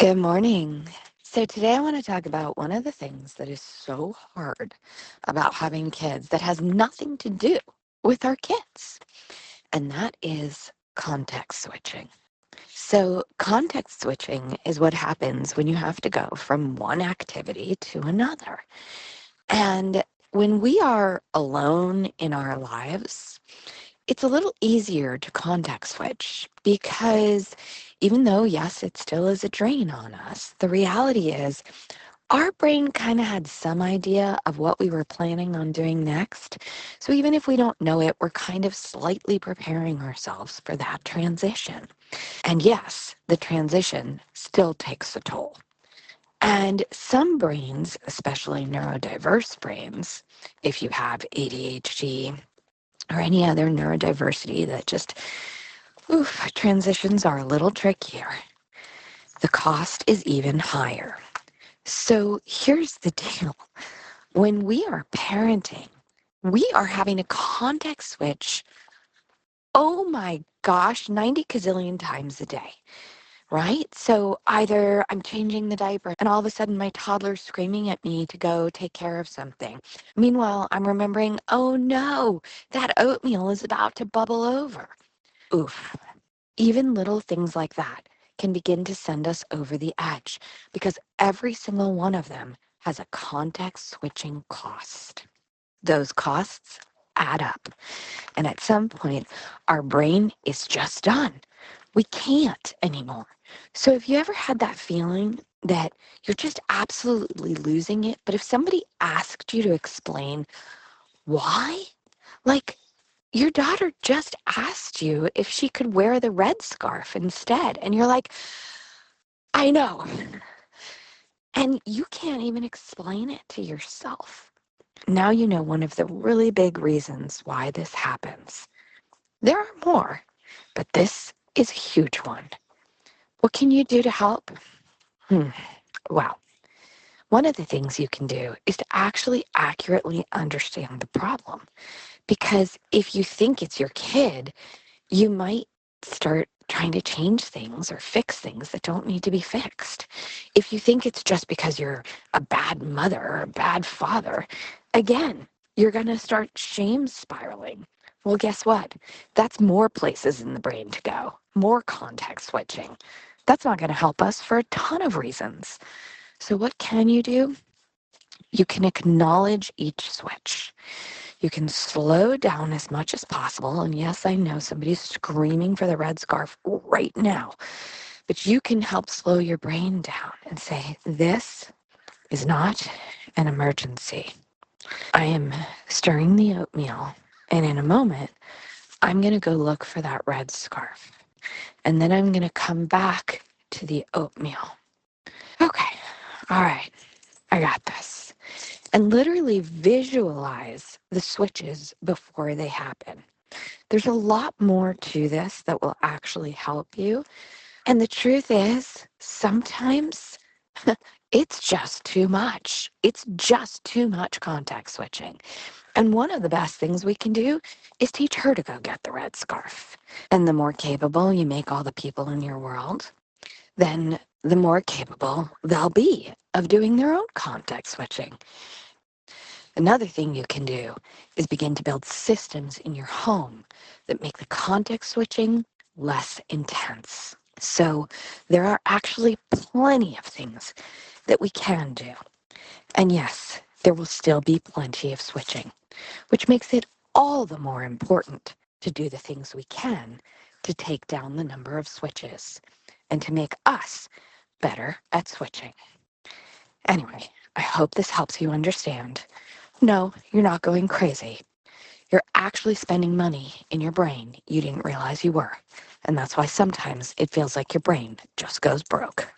Good morning. So, today I want to talk about one of the things that is so hard about having kids that has nothing to do with our kids, and that is context switching. So, context switching is what happens when you have to go from one activity to another. And when we are alone in our lives, it's a little easier to context switch because even though, yes, it still is a drain on us, the reality is our brain kind of had some idea of what we were planning on doing next. So even if we don't know it, we're kind of slightly preparing ourselves for that transition. And yes, the transition still takes a toll. And some brains, especially neurodiverse brains, if you have ADHD, or any other neurodiversity that just, transitions are a little trickier. The cost is even higher. So here's the deal. When we are parenting, we are having a context switch, oh my gosh, 90 gazillion times a day, right? So either I'm changing the diaper and all of a sudden my toddler's screaming at me to go take care of something. Meanwhile, I'm remembering, oh no, that oatmeal is about to bubble over. Oof. Even little things like that can begin to send us over the edge because every single one of them has a context switching cost. Those costs add up. And at some point, our brain is just done. We can't anymore. So if you ever had that feeling that you're just absolutely losing it, but if somebody asked you to explain why, like, your daughter just asked you if she could wear the red scarf instead. And you're like, I know. And you can't even explain it to yourself. Now you know one of the really big reasons why this happens. There are more, but this is a huge one. What can you do to help? Well, one of the things you can do is to actually accurately understand the problem. Because if you think it's your kid, you might start trying to change things or fix things that don't need to be fixed. If you think it's just because you're a bad mother or a bad father, again, you're going to start shame spiraling. Well, guess what? That's more places in the brain to go, more context switching. That's not going to help us for a ton of reasons. So, what can you do? You can acknowledge each switch. You can slow down as much as possible. And yes, I know somebody's screaming for the red scarf right now, but you can help slow your brain down and say, this is not an emergency. I am stirring the oatmeal, and in a moment, I'm going to go look for that red scarf. And then I'm going to come back to the oatmeal. Okay, all right, I got this. And literally visualize the switches before they happen. There's a lot more to this that will actually help you. And the truth is, sometimes it's just too much. It's just too much context switching. And one of the best things we can do is teach her to go get the red scarf. And the more capable you make all the people in your world, then the more capable they'll be of doing their own context switching. Another thing you can do is begin to build systems in your home that make the context switching less intense. So there are actually plenty of things that we can do. And yes, there will still be plenty of switching, which makes it all the more important to do the things we can to take down the number of switches and to make us better at switching. Anyway, I hope this helps you understand. No, you're not going crazy. You're actually spending money in your brain you didn't realize you were. And that's why sometimes it feels like your brain just goes broke.